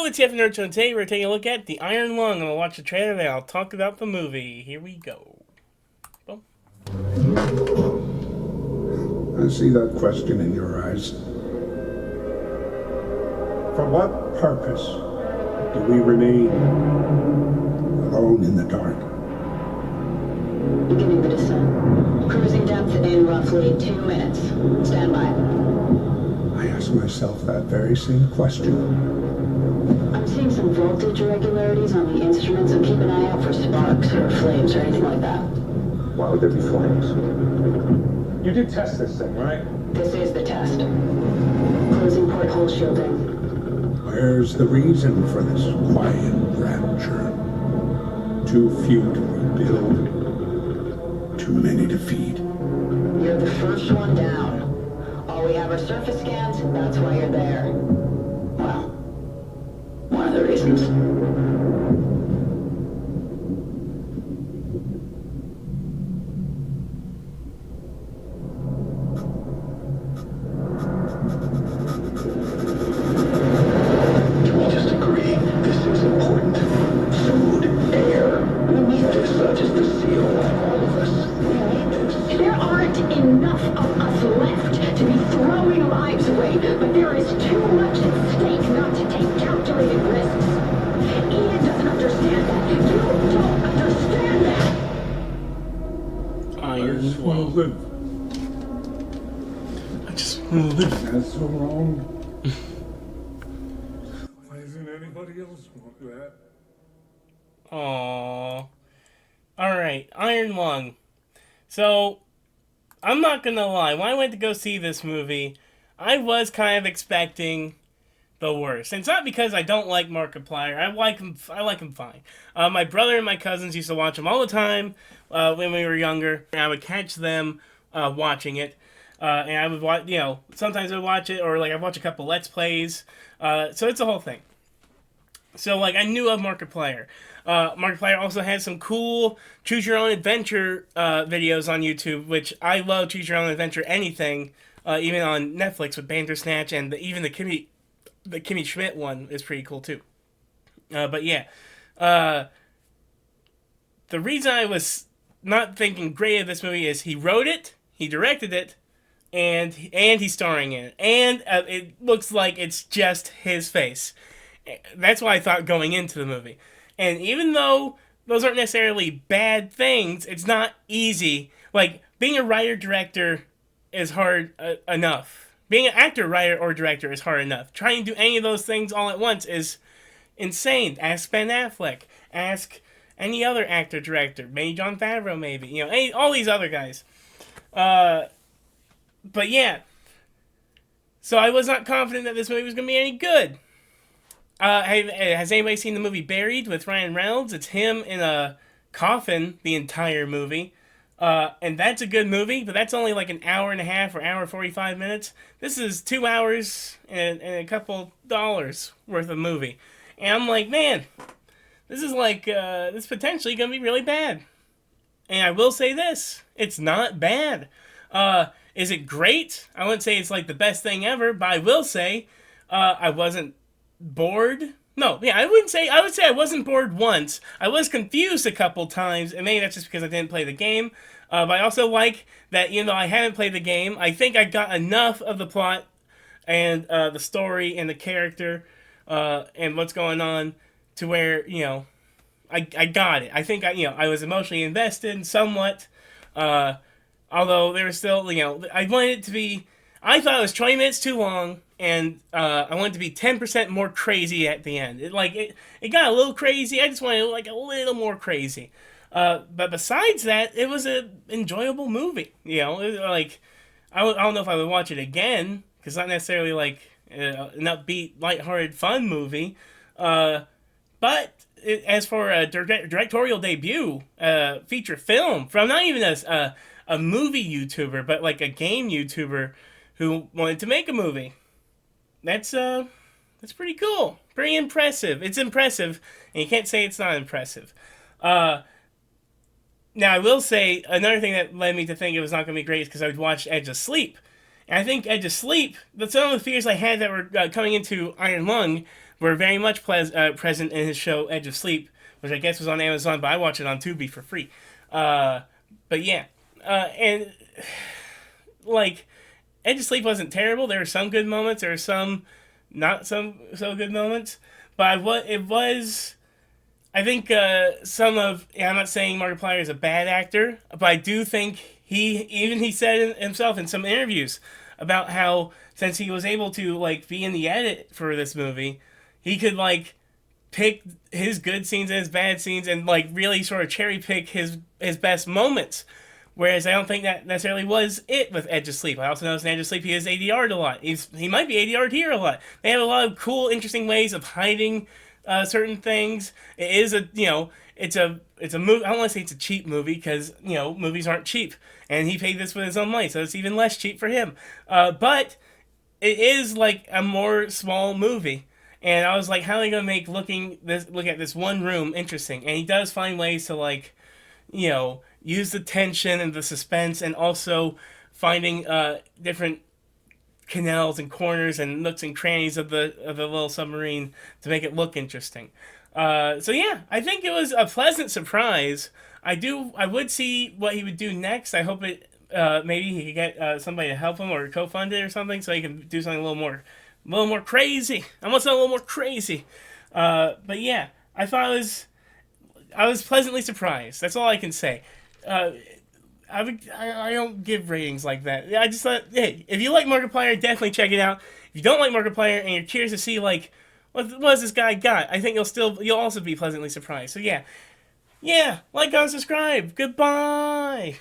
Hello, it's Jeff and Nerd Show, and today we're taking a look at The Iron Lung. I'm going to watch the trailer and I'll talk about the movie. Here we go. Boom. I see that question in your eyes. For what purpose do we remain alone in the dark? Beginning the descent. Cruising depth in roughly 2 minutes. Stand by. I ask myself that very same question. I'm seeing some voltage irregularities on the instrument, so keep an eye out for sparks or flames or anything like that. Why would there be flames? You did test this thing, right? This is the test. Closing porthole shielding. Where's the reason for this quiet rapture? Too few to rebuild, too many to feed. You're the first one down. All we have are surface scans, that's why you're there. Well, one of the reasons. Can we just agree this is important? Food, air, we need this, not just the seal like all of us. We need this. There aren't enough of us left to be throwing lives away, but there is too much at stake not to take calculated risks. Ian doesn't understand that. You don't understand that. I Iron just want to Lung. live. I just want to live. That's so wrong. Why doesn't anybody else want that? Aww. Alright, Iron Lung. So, I'm not gonna lie, when I went to go see this movie, I was kind of expecting the worst. And it's not because I don't like Markiplier. I like him fine. My brother and my cousins used to watch him all the time when we were younger. And I would catch them watching it. And I would watch, sometimes I would watch it, or like I'd watch a couple Let's Plays. So it's a whole thing. So, like, I knew of Markiplier. Markiplier also has some cool Choose Your Own Adventure videos on YouTube, which I love Choose Your Own Adventure anything, even on Netflix with Bandersnatch, and even the Kimmy Schmidt one is pretty cool, too. But, yeah. The reason I was not thinking great of this movie is he wrote it, he directed it, and he's starring in it. And it looks like it's just his face. That's what I thought going into the movie. And even though those aren't necessarily bad things, it's not easy. Like, being a writer-director is hard enough. Being an actor, writer, or director is hard enough. Trying to do any of those things all at once is insane. Ask Ben Affleck. Ask any other actor-director. Maybe Jon Favreau, maybe. All these other guys. But yeah. So I was not confident that this movie was going to be any good. Has anybody seen the movie Buried with Ryan Reynolds? It's him in a coffin the entire movie. And that's a good movie, but that's only like an hour and a half or hour 45 minutes. This is 2 hours and a couple dollars worth of movie. And I'm like, man, this is like, this is potentially going to be really bad. And I will say this, it's not bad. Is it great? I wouldn't say it's like the best thing ever, but I will say, I wasn't bored. No, yeah, I would say I wasn't bored once. I was confused a couple times, and maybe that's just because I didn't play the game. But I also like that, even though I haven't played the game, I think I got enough of the plot and the story and the character and what's going on to where, I got it. I think I was emotionally invested somewhat. Although there was still, I wanted it to be. I thought it was 20 minutes too long, and I wanted it to be 10% more crazy at the end. It got a little crazy. I just wanted like a little more crazy. But besides that, it was an enjoyable movie. It was like I don't know if I would watch it again because it's not necessarily like an upbeat, lighthearted, fun movie. But as for a directorial debut, feature film from not even a movie YouTuber, but like a game YouTuber who wanted to make a movie. That's pretty cool. Pretty impressive. It's impressive, and you can't say it's not impressive. Now, I will say, another thing that led me to think it was not going to be great is because I would watch Edge of Sleep. And I think Edge of Sleep, some of the fears I had that were coming into Iron Lung, were very much present in his show Edge of Sleep, which I guess was on Amazon, but I watch it on Tubi for free. But yeah, and like Edge of Sleep wasn't terrible. There were some good moments. There were some not some so good moments. But what it was, I think some of. Yeah, I'm not saying Markiplier is a bad actor, but I do think he said himself in some interviews about how since he was able to like be in the edit for this movie, he could like pick his good scenes and his bad scenes and like really sort of cherry pick his best moments. Whereas I don't think that necessarily was it with Edge of Sleep. I also noticed in Edge of Sleep he is ADR'd a lot. He might be ADR'd here a lot. They have a lot of cool, interesting ways of hiding certain things. It is a it's a movie. I don't want to say it's a cheap movie because movies aren't cheap, and he paid this with his own money, so it's even less cheap for him. But it is like a more small movie. And I was like, how are they gonna make look at this one room interesting? And he does find ways to like use the tension and the suspense, and also finding different canals and corners and nooks and crannies of the little submarine to make it look interesting. So yeah, I think it was a pleasant surprise. I would see what he would do next. I hope it maybe he could get somebody to help him or co-fund it or something, so he can do something a little more crazy. I want something a little more crazy. But yeah, I was pleasantly surprised. That's all I can say. I don't give ratings like that. I just thought, hey, if you like Markiplier, definitely check it out. If you don't like Markiplier and you're curious to see like what has this guy got, I think you'll also be pleasantly surprised. So yeah, like, comment, subscribe. Goodbye.